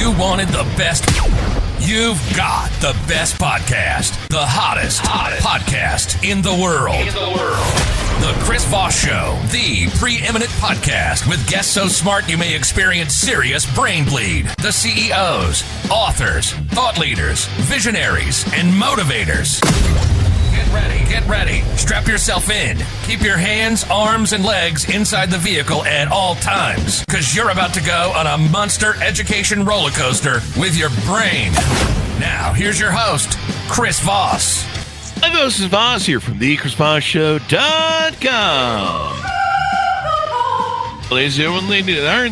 You wanted the best. You've got the best podcast. The hottest podcast in the world. The Chris Voss Show, the preeminent podcast with guests so smart you may experience serious brain bleed. The CEOs, authors, thought leaders, visionaries, and motivators. Get ready. Strap yourself in. Keep your hands, arms, and legs inside the vehicle at all times, because you're about to go on a monster education roller coaster with your brain. Now, here's your host, Chris Voss. Hi, this is Voss here from thechrisvossshow.com. Ladies and gentlemen,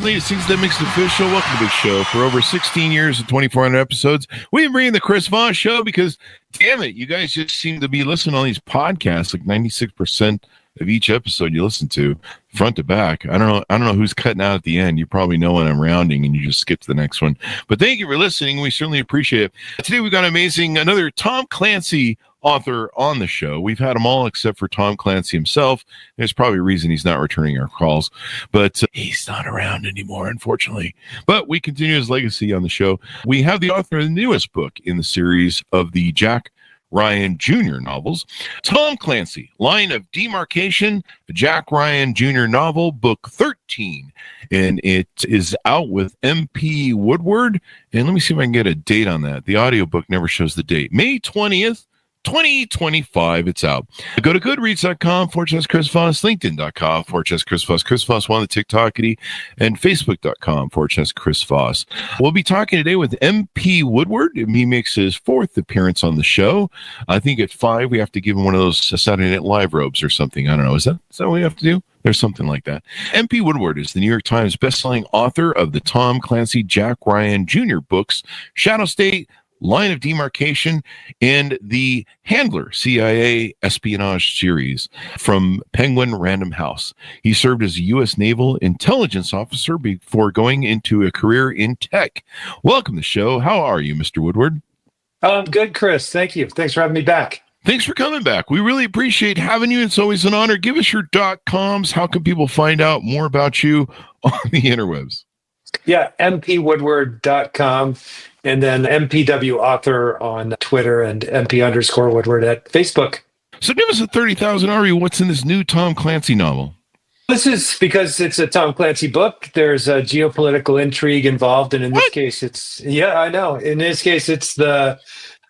ladies, things that makes it official. Welcome to the big show. For over 16 years and 2,400 episodes, we've been bringing the Chris Voss Show because, damn it, you guys just seem to be listening to all these podcasts. Like 96% of each episode you listen to, front to back. I don't know who's cutting out at the end. You probably know when I'm rounding, and you just skip to the next one. But thank you for listening. We certainly appreciate it. Today we've got another Tom Clancy author on the show. We've had them all except for Tom Clancy himself. There's probably a reason he's not returning our calls, but he's not around anymore, unfortunately. But we continue his legacy on the show. We have the author of the newest book in the series of the Jack Ryan Jr. novels, Tom Clancy, Line of Demarcation, the Jack Ryan Jr. novel, book 13. And it is out with MP Woodward. And let me see if I can get a date on that. The audiobook never shows the date. May 20th. 2025, it's out. Go to goodreads.com/Chris Voss, LinkedIn.com/Chris Voss, Chris Voss, one of the TikTokity, and Facebook.com/Chris Voss. We'll be talking today with MP Woodward. He makes his fourth appearance on the show. I think at 5, we have to give him one of those Saturday Night Live robes or something. I don't know. Is that what we have to do? There's something like that. MP Woodward is the New York Times bestselling author of the Tom Clancy, Jack Ryan Jr. books, Shadow State, Line of Demarcation, and the Handler CIA espionage series from Penguin Random House. He served as a U.S. Naval intelligence officer before going into a career in tech. Welcome to the show. How are you, Mr. Woodward? Good, Chris. Thank you. Thanks for having me back. Thanks for coming back. We really appreciate having you. It's always an honor. Give us your .coms. How can people find out more about you on the interwebs? Yeah, mpwoodward.com. And then MPW author on Twitter and MP_Woodward at Facebook. So give us a 30,000 RE. What's in this new Tom Clancy novel? This is because it's a Tom Clancy book. There's a geopolitical intrigue involved. And in this case, it's the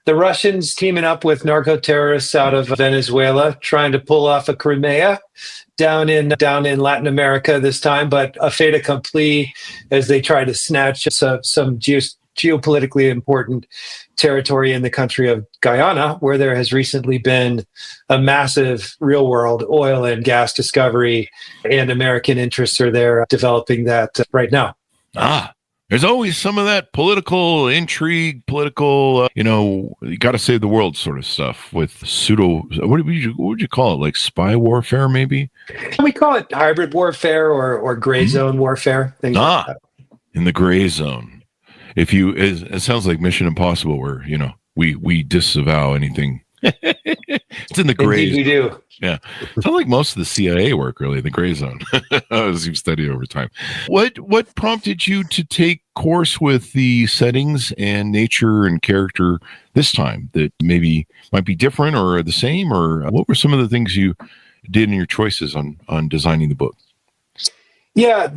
Russians teaming up with narco-terrorists out of Venezuela, trying to pull off a Crimea down in Latin America this time, but a fait accompli as they try to snatch some geopolitically important territory in the country of Guyana, where there has recently been a massive real-world oil and gas discovery, and American interests are there developing that right now. There's always some of that political intrigue, you got to save the world sort of stuff with what would you call it? Like spy warfare, maybe? We call it hybrid warfare or gray zone warfare. Things like that. In the gray zone. It sounds like Mission Impossible, where we disavow anything. It's in the gray zone. Indeed, we do. Yeah, sounds like most of the CIA work, really, the gray zone, as you've studied over time. What prompted you to take course with the settings and nature and character this time that maybe might be different or the same, or what were some of the things you did in your choices on designing the book? Yeah,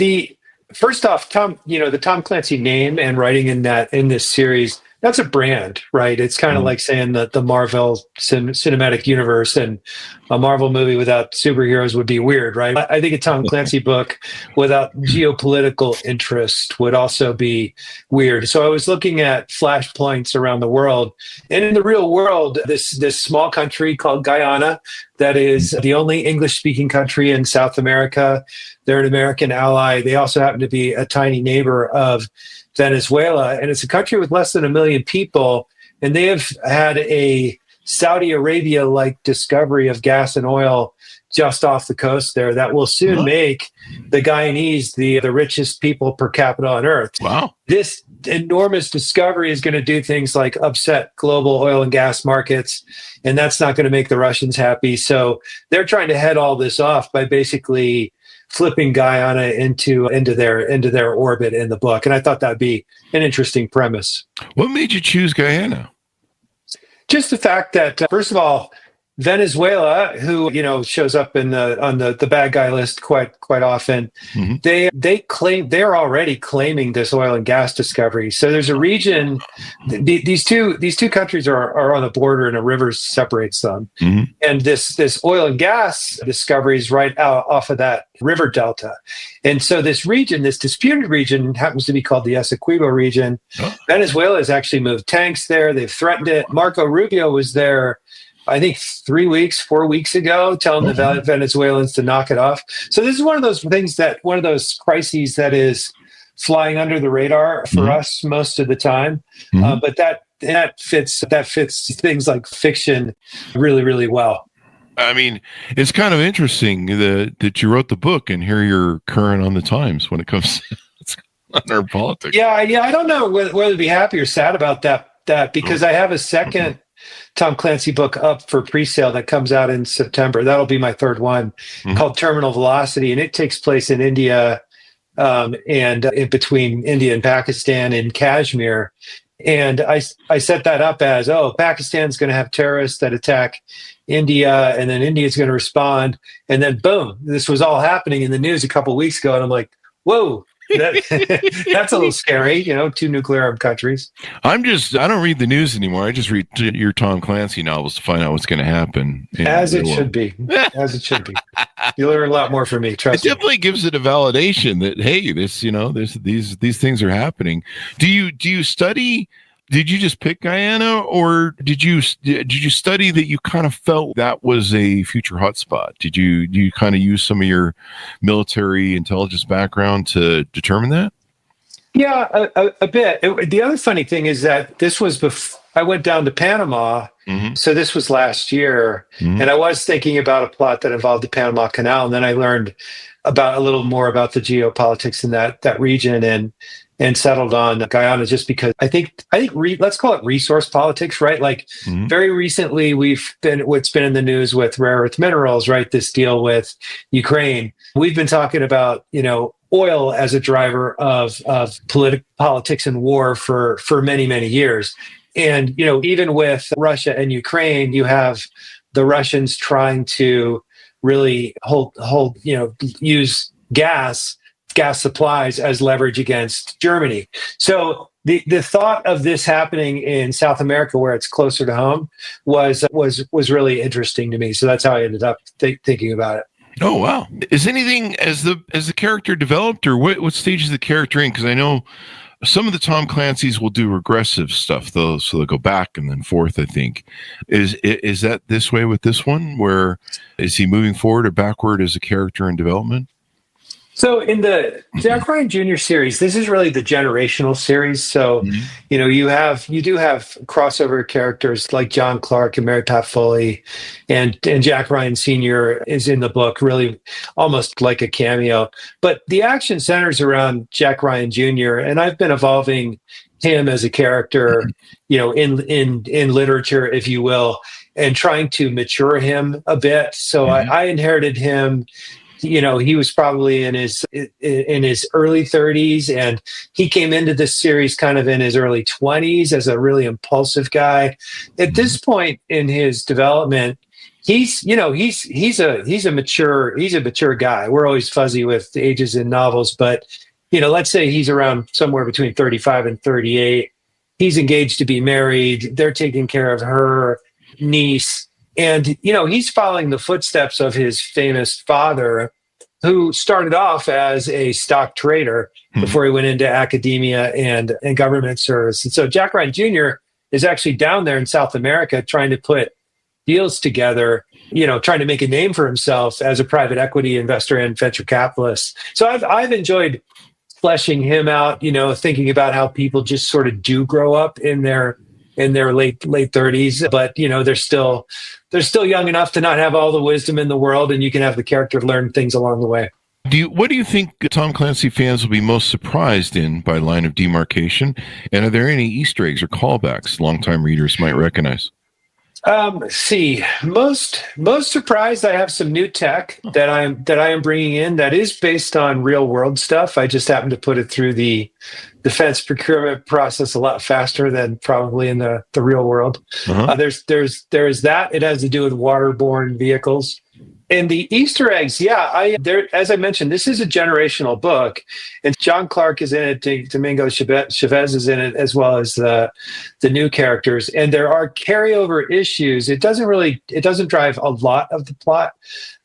first off, the Tom Clancy name and writing in this series, that's a brand, right? It's kind of like saying that the Marvel cinematic universe and a Marvel movie without superheroes would be weird, right? I think a Tom Clancy book without geopolitical interest would also be weird. So I was looking at flashpoints around the world. And in the real world, this small country called Guyana, that is the only English-speaking country in South America. They're an American ally. They also happen to be a tiny neighbor of Venezuela, and it's a country with less than 1 million people, and they have had a Saudi Arabia-like discovery of gas and oil just off the coast there that will soon make the Guyanese the richest people per capita on Earth. Wow. This enormous discovery is going to do things like upset global oil and gas markets, and that's not going to make the Russians happy. So they're trying to head all this off by basically flipping Guyana into their orbit in the book. And I thought that'd be an interesting premise. What made you choose Guyana? Just the fact that, first of all, Venezuela, who shows up on the bad guy list quite often, they're already claiming this oil and gas discovery. So there's a region. These two countries are on the border, and a river separates them. And this oil and gas discovery is right out off of that river delta. And so this region, this disputed region, happens to be called the Essequibo region. Venezuela has actually moved tanks there. They've threatened it. Marco Rubio was there, I think 4 weeks ago, telling the Venezuelans to knock it off. So this is one of those crises that is flying under the radar for us most of the time. But that fits things like fiction really, really well. I mean, it's kind of interesting that you wrote the book, and here you're current on the times when it comes to our politics. Yeah. I don't know whether to be happy or sad about that because I have a second Tom Clancy book up for pre-sale that comes out in September. That'll be my third one, called Terminal Velocity, and it takes place in India and in between India and Pakistan in Kashmir. And I set that up as, Pakistan's going to have terrorists that attack India, and then India's going to respond. And then boom, this was all happening in the news a couple of weeks ago. And I'm like, whoa, that's a little scary, two nuclear armed countries. I don't read the news anymore. I just read your Tom Clancy novels to find out what's going to happen. As it should be. You learn a lot more from me. Trust me. It definitely gives it a validation that, hey, these things are happening. Do you study? Did you just pick Guyana, or did you study that you kind of felt that was a future hotspot? Do you kind of use some of your military intelligence background to determine that? Yeah, a bit. The other funny thing is that this was before I went down to Panama. So this was last year, and I was thinking about a plot that involved the Panama Canal, and then I learned a little more about the geopolitics in that region, and settled on Guyana just because I think let's call it resource politics, right? Like very recently what's been in the news with rare earth minerals, right? This deal with Ukraine. We've been talking about, oil as a driver of politics and war for many, many years. And, even with Russia and Ukraine, you have the Russians trying to really use gas supplies as leverage against Germany. So the thought of this happening in South America, where it's closer to home, was really interesting to me. So that's how I ended up thinking about it. Oh wow! Is anything as the character developed, or what stage is the character in? Because I know some of the Tom Clancy's will do regressive stuff, though, so they'll go back and then forth. I think is that this way with this one? Where is he moving forward or backward as a character in development? So in the Jack Ryan Jr. series, this is really the generational series. So, you do have crossover characters like John Clark and Mary Pat Foley, and Jack Ryan Sr. is in the book, really almost like a cameo. But the action centers around Jack Ryan Jr., and I've been evolving him as a character, in literature, if you will, and trying to mature him a bit. So I inherited him. He was probably in his early 30s, and he came into this series kind of in his early 20s as a really impulsive guy. At this point in his development, he's a mature guy. We're always fuzzy with ages in novels, but let's say he's around somewhere between 35 and 38. He's engaged to be married. They're taking care of her niece. And, he's following the footsteps of his famous father, who started off as a stock trader before he went into academia and government service. And so Jack Ryan Jr. is actually down there in South America trying to put deals together, trying to make a name for himself as a private equity investor and venture capitalist. So I've enjoyed fleshing him out, thinking about how people just sort of do grow up in their late 30s, but they're still young enough to not have all the wisdom in the world, and you can have the character learn things along the way. What do you think Tom Clancy fans will be most surprised in by Line of Demarcation? And are there any Easter eggs or callbacks longtime readers might recognize? See, most surprised. I have some new tech that I am bringing in that is based on real world stuff. I just happen to put it through the defense procurement process a lot faster than probably in the real world. Uh-huh. There's that. It has to do with waterborne vehicles. And the Easter eggs, as I mentioned, this is a generational book, and John Clark is in it. Domingo Chavez is in it, as well as the new characters. And there are carryover issues. It doesn't drive a lot of the plot,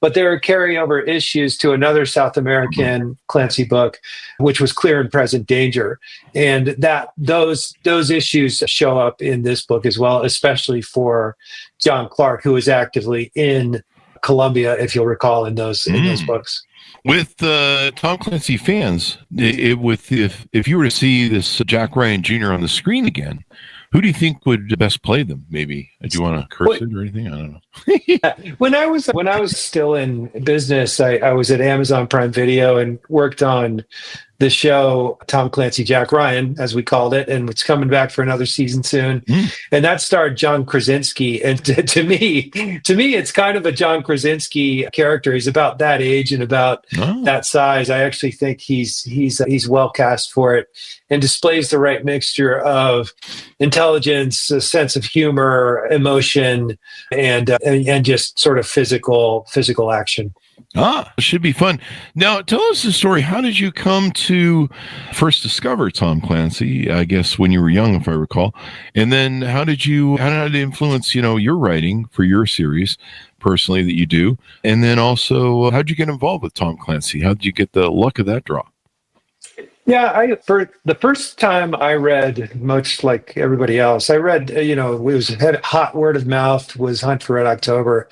but there are carryover issues to another South American Clancy book, which was Clear and Present Danger, and those issues show up in this book as well, especially for John Clark, who is actively in Colombia, if you'll recall, in those books. With Tom Clancy fans, if you were to see this Jack Ryan Jr. on the screen again, who do you think would best play them? Maybe do you want to curse it or anything? I don't know. When I was still in business, I was at Amazon Prime Video and worked on the show Tom Clancy Jack Ryan, as we called it, and it's coming back for another season soon. And that starred John Krasinski. And to me, it's kind of a John Krasinski character. He's about that age and about that size. I actually think he's well cast for it and displays the right mixture of intelligence, a sense of humor, emotion, and just sort of physical action. It should be fun. Now, tell us the story. How did you come to first discover Tom Clancy? I guess when you were young, if I recall. And then how did it influence, your writing for your series personally that you do? And then also, how did you get involved with Tom Clancy? How did you get the luck of that draw? Yeah, for the first time I read, much like everybody else, I read, it was hot word of mouth, was Hunt for Red October.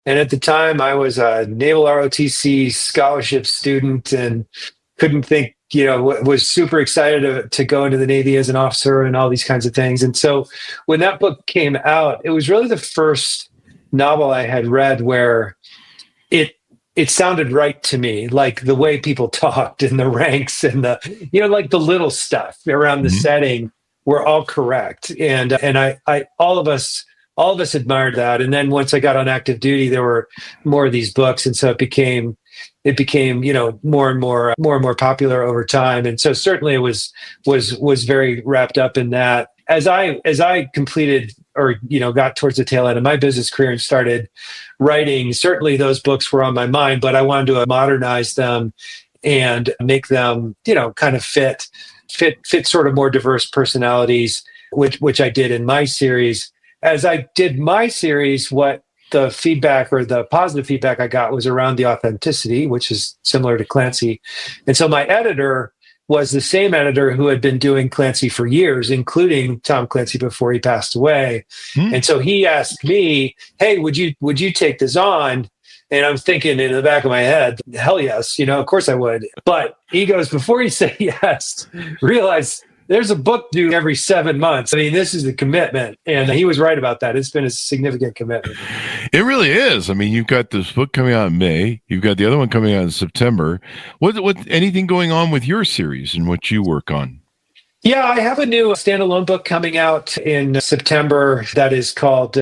And at the time, I was a Naval ROTC scholarship student and couldn't think, was super excited to go into the Navy as an officer and all these kinds of things. And so when that book came out, it was really the first novel I had read where it sounded right to me, like the way people talked in the ranks and like the little stuff around the setting were all correct. And all of us admired that. And then once I got on active duty, there were more of these books. And so it became, more and more popular over time. And so certainly it was very wrapped up in that. As I completed or, got towards the tail end of my business career and started writing, certainly those books were on my mind, but I wanted to modernize them and make them, kind of fit sort of more diverse personalities, which I did in my series. As I did my series, what the feedback or the positive feedback I got was around the authenticity, which is similar to Clancy. And so my editor was the same editor who had been doing Clancy for years, including Tom Clancy before he passed away. And so he asked me, hey, would you take this on? And I'm thinking in the back of my head, hell yes, of course I would. But he goes, before you say yes, realize there's a book due every 7 months. I mean, this is a commitment. And he was right about that. It's been a significant commitment. It really is. I mean, you've got this book coming out in May. You've got the other one coming out in September. What anything going on with your series and what you work on? Yeah, I have a new standalone book coming out in September that is called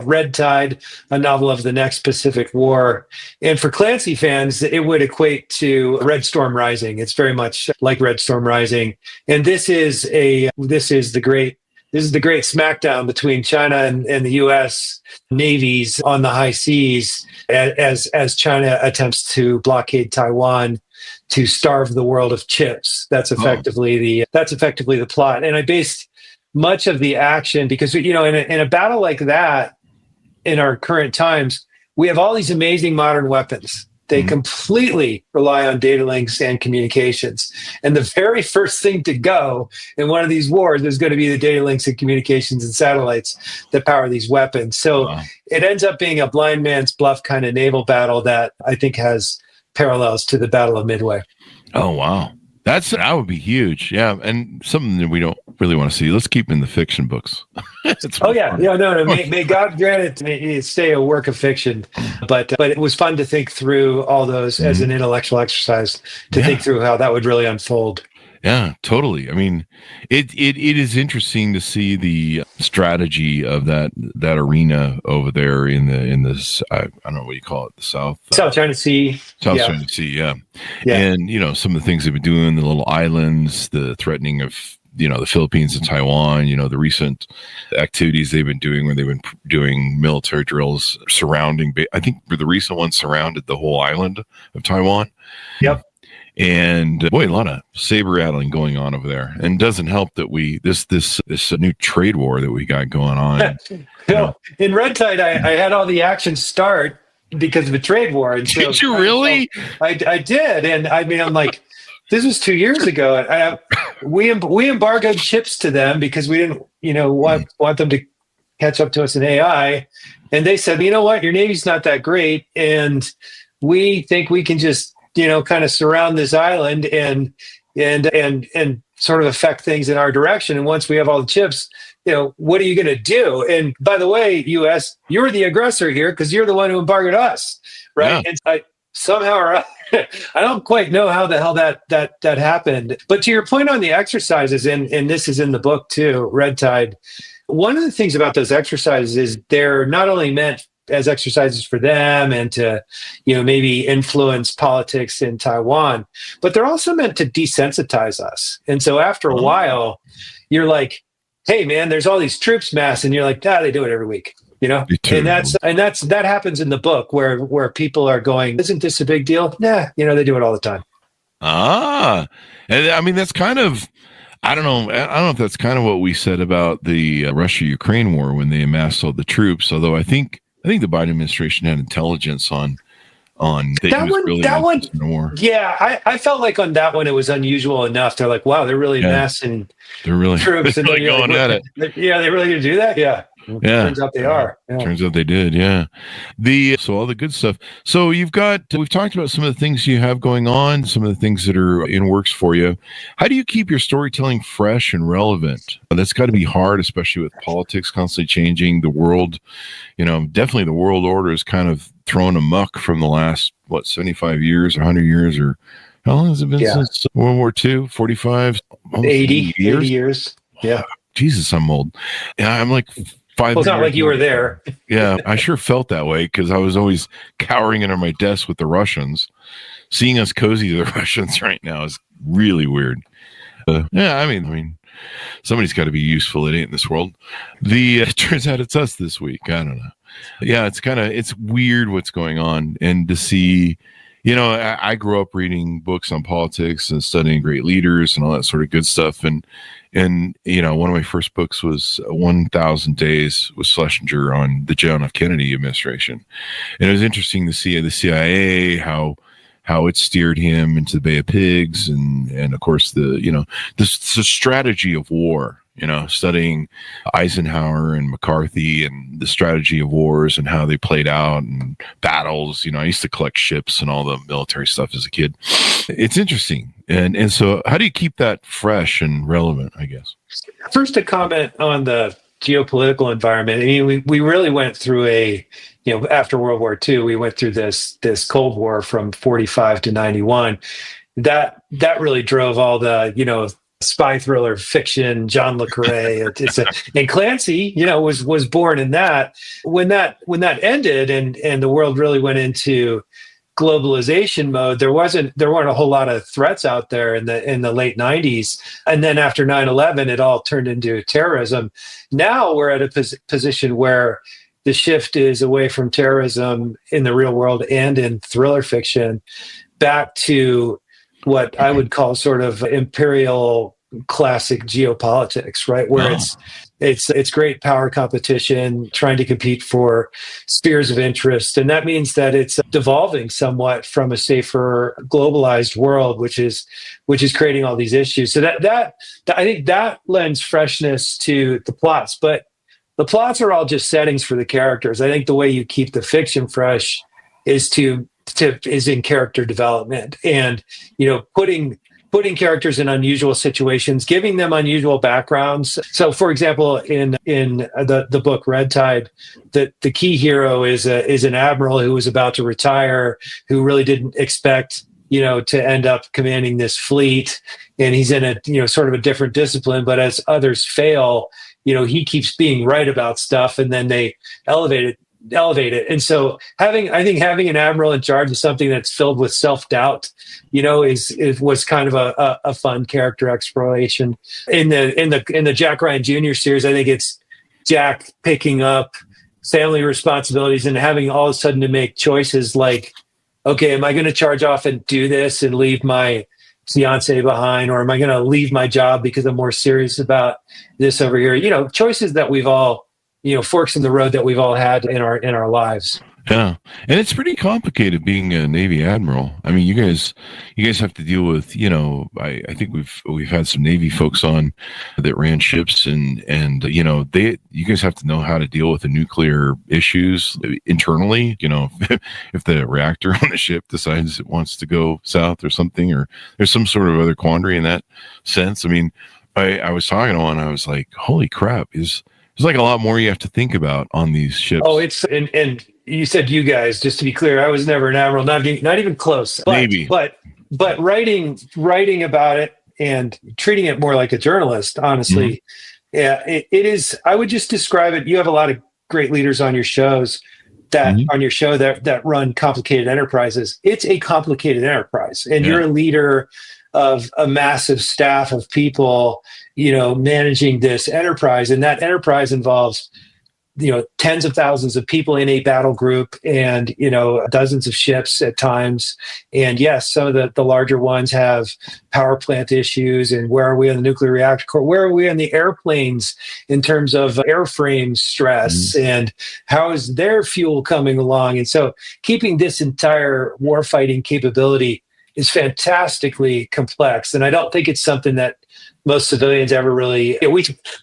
Red Tide, a novel of the next Pacific War. And for Clancy fans, it would equate to Red Storm Rising. It's very much like Red Storm Rising. And this is the great smackdown between China and the U.S. navies on the high seas as China attempts to blockade Taiwan to starve the world of chips. That's effectively the plot. And I based much of the action because, in a battle like that, in our current times, we have all these amazing modern weapons. They completely rely on data links and communications. And the very first thing to go in one of these wars is going to be the data links and communications and satellites that power these weapons. So it ends up being a blind man's bluff kind of naval battle that I think has parallels to the Battle of Midway. Oh, wow. That would be huge. Yeah. And something that we don't really want to see. Let's keep in the fiction books. No. May God grant it stay a work of fiction. But it was fun to think through all those as an intellectual exercise to think through how that would really unfold. Yeah, totally. I mean, it is interesting to see the strategy of that arena over there in this I don't know what you call it, the South China Sea. South Yeah. China Sea, yeah. Yeah. And some of the things they've been doing, the little islands, the threatening of the Philippines and Taiwan, the recent activities they've been doing where they've been doing military drills surrounding. I think the recent one surrounded the whole island of Taiwan. Yep. And boy, a lot of saber rattling going on over there, and it doesn't help that this new trade war that we got going on. In Red Tide, I had all the action start because of a trade war. And so did you really? I did, and I mean, I'm like, this was 2 years ago. We embargoed chips to them because we didn't, want them to catch up to us in AI, and they said, you know what, your Navy's not that great, and we think we can just kind of surround this island and sort of affect things in our direction. And once we have all the chips, what are you going to do? And by the way, U.S., you're the aggressor here because you're the one who embargoed us, right? Yeah. And somehow I don't quite know how the hell that happened. But to your point on the exercises, and this is in the book too, Red Tide, one of the things about those exercises is they're not only meant as exercises for them and to, maybe influence politics in Taiwan, but they're also meant to desensitize us. And so after a while, you're like, hey man, there's all these troops massed, and you're like, they do it every week, and that happens in the book where people are going, isn't this a big deal? Nah, they do it all the time. And I mean, that's kind of, I don't know if that's kind of what we said about the Russia-Ukraine war when they amassed all the troops. Although I think the Biden administration had intelligence on that one. War. Yeah, I felt like on that one it was unusual enough. They're like, wow, they're really massing troops. They're really going at it. Yeah, they really going to do that? Yeah. Yeah. Turns out they are. Yeah. Turns out they did. Yeah. So all the good stuff. So we've talked about some of the things you have going on, some of the things that are in works for you. How do you keep your storytelling fresh and relevant? That's got to be hard, especially with politics constantly changing. The world, definitely the world order is kind of thrown amok from the last, 75 years, 100 years, or how long has it been since World War II? 45? 80 years. Yeah. Jesus, I'm old. Yeah, I'm like 5 Well, it's not like you were there. Yeah, I sure felt that way because I was always cowering under my desk with the Russians. Seeing us cozy to the Russians right now is really weird. I mean, somebody's got to be useful. It ain't in this world. It turns out it's us this week. I don't know. Yeah, it's weird what's going on, and to see. I grew up reading books on politics and studying great leaders and all that sort of good stuff. And one of my first books was 1,000 Days with Schlesinger on the John F. Kennedy administration. And it was interesting to see the CIA, how it steered him into the Bay of Pigs and of course the strategy of war. Studying Eisenhower and McCarthy and the strategy of wars and how they played out and battles. I used to collect ships and all the military stuff as a kid. It's interesting. And so how do you keep that fresh and relevant, I guess? First, a comment on the geopolitical environment. I mean, we really went through after World War II, we went through this Cold War from 45 to 91. That really drove all the, spy thriller fiction, John le Carré. And Clancy, was born in that. When that ended and the world really went into globalization mode, there weren't a whole lot of threats out there in the late 90s. And then after 9/11, it all turned into terrorism. Now we're at a position where the shift is away from terrorism in the real world and in thriller fiction back to what I would call sort of imperial classic geopolitics, right? Where it's great power competition, trying to compete for spheres of interest. And that means that it's devolving somewhat from a safer globalized world, which is creating all these issues. So that I think that lends freshness to the plots, but the plots are all just settings for the characters. I think the way you keep the fiction fresh is in character development and, putting characters in unusual situations, giving them unusual backgrounds. So, for example, in the book Red Tide, the key hero is an admiral who was about to retire, who really didn't expect to end up commanding this fleet. And he's in a, sort of a different discipline, but as others fail, he keeps being right about stuff, and then they elevate it. And so having an admiral in charge of something that's filled with self-doubt, was kind of a fun character exploration. In the Jack Ryan Jr. series, I think it's Jack picking up family responsibilities and having all of a sudden to make choices like, okay, am I going to charge off and do this and leave my fiance behind, or am I going to leave my job because I'm more serious about this over here? Choices that we've all, forks in the road that we've all had in our lives. Yeah, and it's pretty complicated being a Navy admiral. I mean, you guys have to deal with, I think we've had some Navy folks on that ran ships, and you guys have to know how to deal with the nuclear issues internally. If the reactor on the ship decides it wants to go south or something, or there's some sort of other quandary in that sense. I mean, I was talking to one, I was like, holy crap, there's like a lot more you have to think about on these ships. Oh, it's and you said you guys, just to be clear, I was never an admiral, not even close. Maybe. But writing about it and treating it more like a journalist, honestly, yeah, it is. I would just describe it. You have a lot of great leaders on your shows that run complicated enterprises. It's a complicated enterprise, and you're a leader of a massive staff of people, managing this enterprise, and that enterprise involves tens of thousands of people in a battle group, and dozens of ships at times. And yes, some of the larger ones have power plant issues, and where are we on the nuclear reactor core? Where are we on the airplanes in terms of airframe stress, and how is their fuel coming along? And so keeping this entire warfighting capability is fantastically complex, and I don't think it's something that most civilians ever really.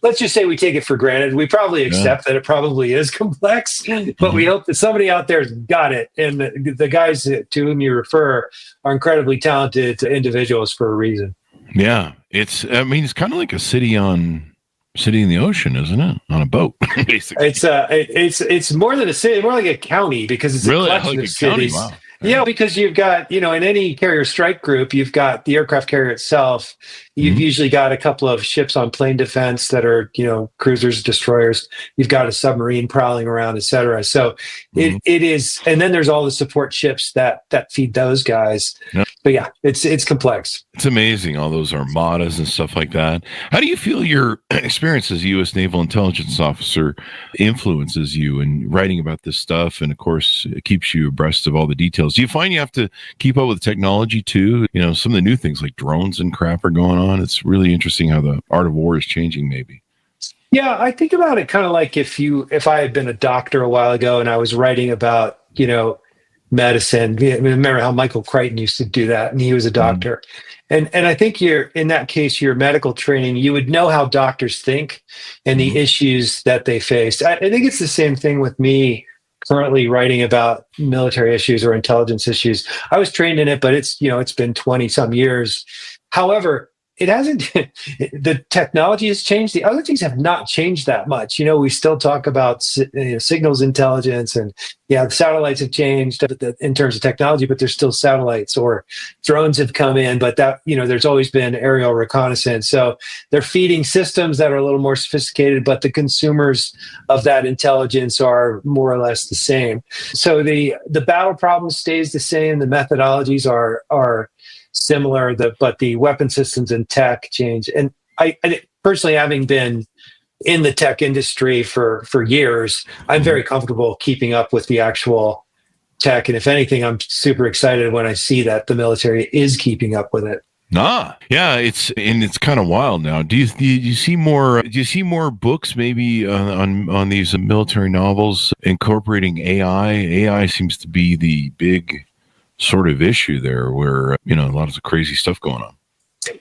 Let's just say we take it for granted. We probably accept that it probably is complex, but we hope that somebody out there's got it. And the guys to whom you refer are incredibly talented individuals for a reason. Yeah, it's kind of like a city in the ocean, isn't it? On a boat, basically. It's more than a city, more like a county, because it's really a collection of cities. Wow. Yeah, because you've got, in any carrier strike group, you've got the aircraft carrier itself. You've usually got a couple of ships on plane defense that are, cruisers, destroyers. You've got a submarine prowling around, et cetera. So it is, and then there's all the support ships that feed those guys. Yep. But yeah, it's complex. It's amazing, all those armadas and stuff like that. How do you feel your experience as a U.S. Naval Intelligence officer influences you in writing about this stuff, and of course it keeps you abreast of all the details? Do you find you have to keep up with technology too? Some of the new things like drones and crap are going on. It's really interesting how the art of war is changing, maybe. Yeah, I think about it kind of like if I had been a doctor a while ago and I was writing about, medicine. Remember how Michael Crichton used to do that, and he was a doctor. And I think in that case, your medical training, you would know how doctors think and the issues that they face. I think it's the same thing with me currently writing about military issues or intelligence issues. I was trained in it, but it's been 20 some years. However, it hasn't, the technology has changed. The other things have not changed that much. We still talk about signals intelligence, and the satellites have changed in terms of technology, but there's still satellites, or drones have come in, but that, there's always been aerial reconnaissance. So they're feeding systems that are a little more sophisticated, but the consumers of that intelligence are more or less the same. So the battle problem stays the same. The methodologies are similar, but the weapon systems and tech change. And I personally, having been in the tech industry for years, I'm very comfortable keeping up with the actual tech. And if anything, I'm super excited when I see that the military is keeping up with it. Yeah, it's kind of wild now. Do you see more books maybe on these military novels incorporating AI? AI seems to be the big sort of issue there, where a lot of crazy stuff going on.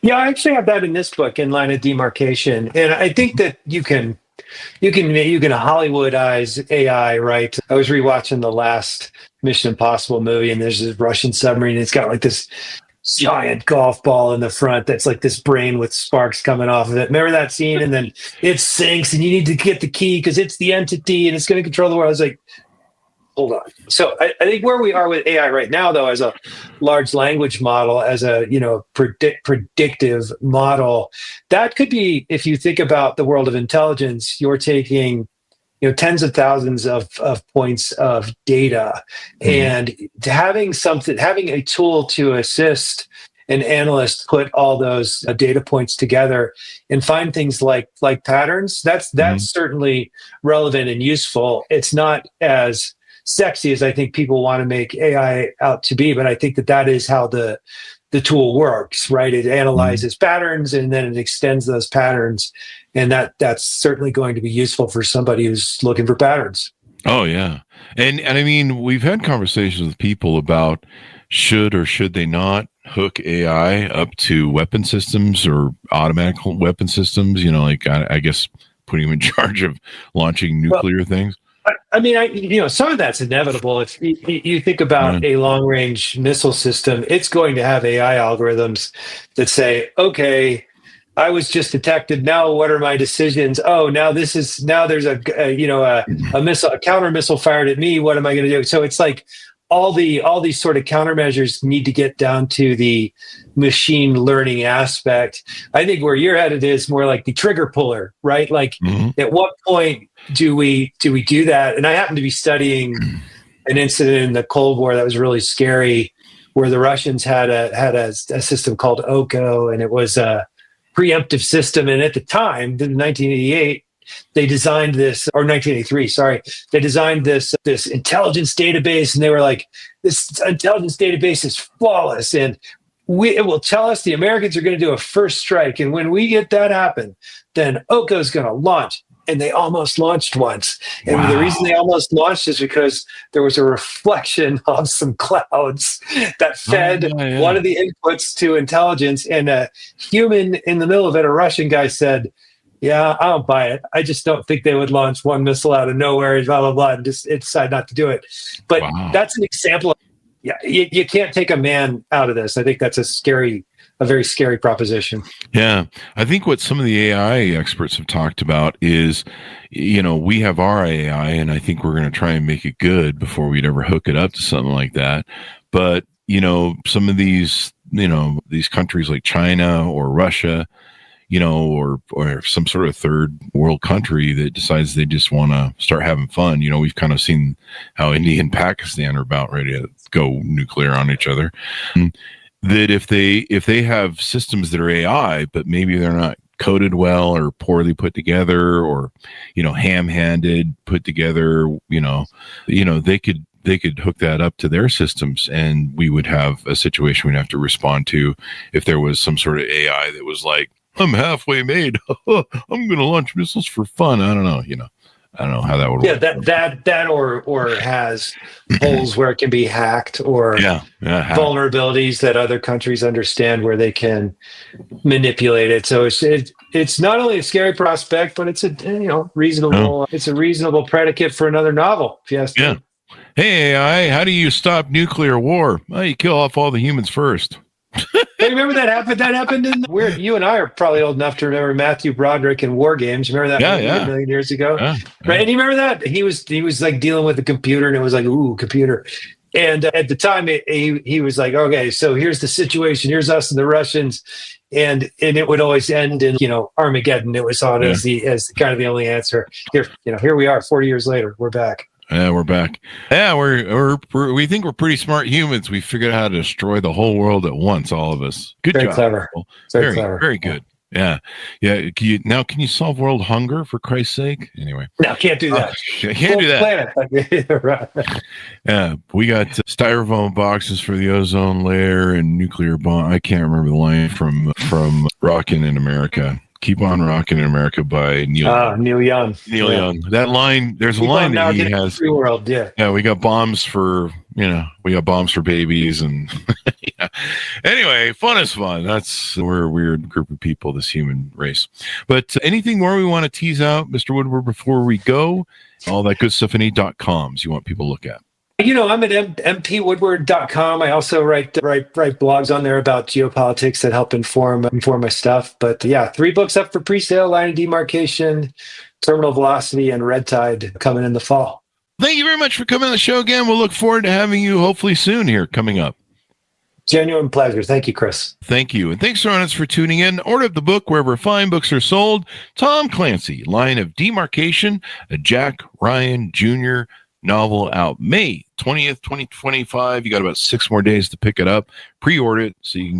Yeah, I actually have that in this book, In Line of Demarcation, and I think that you can Hollywoodize AI, right? I was rewatching the last Mission Impossible movie, and there's this Russian submarine. And it's got like this giant golf ball in the front that's like this brain with sparks coming off of it. Remember that scene? And then it sinks, and you need to get the key because it's the entity and it's going to control the world. I was like, hold on. So I think where we are with AI right now, though, as a large language model, as a predictive model, that could be, if you think about the world of intelligence, you're taking tens of thousands of points of data, and having a tool to assist an analyst put all those data points together and find things like patterns. That's certainly relevant and useful. It's not as sexy as I think people want to make AI out to be, but I think that is how the tool works, right? It analyzes patterns and then it extends those patterns, and that's certainly going to be useful for somebody who's looking for patterns. Oh yeah, and I mean, we've had conversations with people about should or should they not hook AI up to weapon systems or automatic weapon systems. Like I guess putting them in charge of launching nuclear things. I mean, some of that's inevitable. If you think about a long-range missile system, it's going to have AI algorithms that say, okay, I was just detected. Now, what are my decisions? Oh, now there's a missile, a counter missile fired at me. What am I going to do? So it's like all these sort of countermeasures need to get down to the machine learning aspect. I think where you're headed is more like the trigger puller, right? Like at what point do we do that? And I happen to be studying an incident in the Cold War that was really scary, where the Russians had a system called OCO, and it was a preemptive system. And at the time, in 1988, they designed this, or 1983, sorry, they designed this intelligence database, and they were like, this intelligence database is flawless, and it will tell us the Americans are going to do a first strike, and when we get that happen, then OCO is going to launch. And they almost launched once. And the reason they almost launched is because there was a reflection of some clouds that fed one of the inputs to intelligence. And a human in the middle of it, a Russian guy, said, yeah, I don't buy it. I just don't think they would launch one missile out of nowhere, and blah, blah, blah, and just decide not to do it. But that's an example of, you can't take a man out of this. I think that's a very scary proposition. Yeah. I think what some of the AI experts have talked about is, we have our AI, and I think we're going to try and make it good before we'd ever hook it up to something like that. But, some of these countries like China or Russia, or some sort of third world country that decides they just want to start having fun. We've kind of seen how India and Pakistan are about ready to go nuclear on each other. That if they have systems that are AI, but maybe they're not coded well or poorly put together, or ham-handed put together, they could hook that up to their systems, and we would have a situation we'd have to respond to if there was some sort of AI that was like, I'm halfway made. I'm going to launch missiles for fun. I don't know. I don't know how that would work. Yeah, that or has holes where it can be hacked, or vulnerabilities that other countries understand where they can manipulate it. So it's not only a scary prospect, but it's a reasonable it's a reasonable predicate for another novel, if you ask me. Hey, AI, how do you stop nuclear war? Well, you kill off all the humans first. Hey, remember that happened? That happened in weird. You and I are probably old enough to remember Matthew Broderick in War Games. Remember that a million years ago? Right? And you remember that? He was like dealing with the computer, and it was like, ooh, computer. And at the time, he was like, okay, so here's the situation. Here's us and the Russians, and it would always end in Armageddon. It was on as kind of the only answer. Here we are, 40 years later, we're back. Yeah, we're back. Yeah, we think we're pretty smart humans. We figured out how to destroy the whole world at once, all of us. Good very job. Clever. Very clever. Very good. Yeah. Can you solve world hunger, for Christ's sake? Anyway. No, can't do that. Can't do that. Yeah, we got styrofoam boxes for the ozone layer and nuclear bomb. I can't remember the line from Rockin' in America. Keep on Rockin' in America by Neil Young. Neil Young. Neil Young. That line, there's a line that he has. Free world, yeah. Yeah, we got bombs for babies, and Anyway, fun is fun. We're a weird group of people, this human race. But anything more we want to tease out, Mr. Woodward, before we go? All that good stuff in .coms you want people to look at. I'm at mpwoodward.com. I also write blogs on there about geopolitics that help inform my stuff. But 3 books up for pre-sale: Line of Demarcation, Terminal Velocity, and Red Tide coming in the fall. Thank you very much for coming on the show again. We'll look forward to having you hopefully soon here coming up. Genuine pleasure. Thank you, Chris. Thank you. And thanks, Ronus, for tuning in. Order up the book wherever fine books are sold. Tom Clancy, Line of Demarcation, a Jack Ryan Jr. novel out May 20th, 2025. You got about 6 more days to pick it up. Pre-order it so you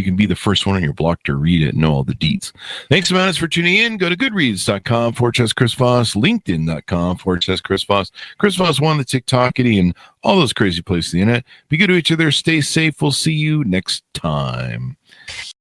can be the first one on your block to read it and know all the deets. Thanks, Ronus, for tuning in. Go to goodreads.com/Chris Voss, LinkedIn.com/Chris Voss. Chris Voss won the TikTokity and all those crazy places on the internet. Be good to each other. Stay safe. We'll see you next time.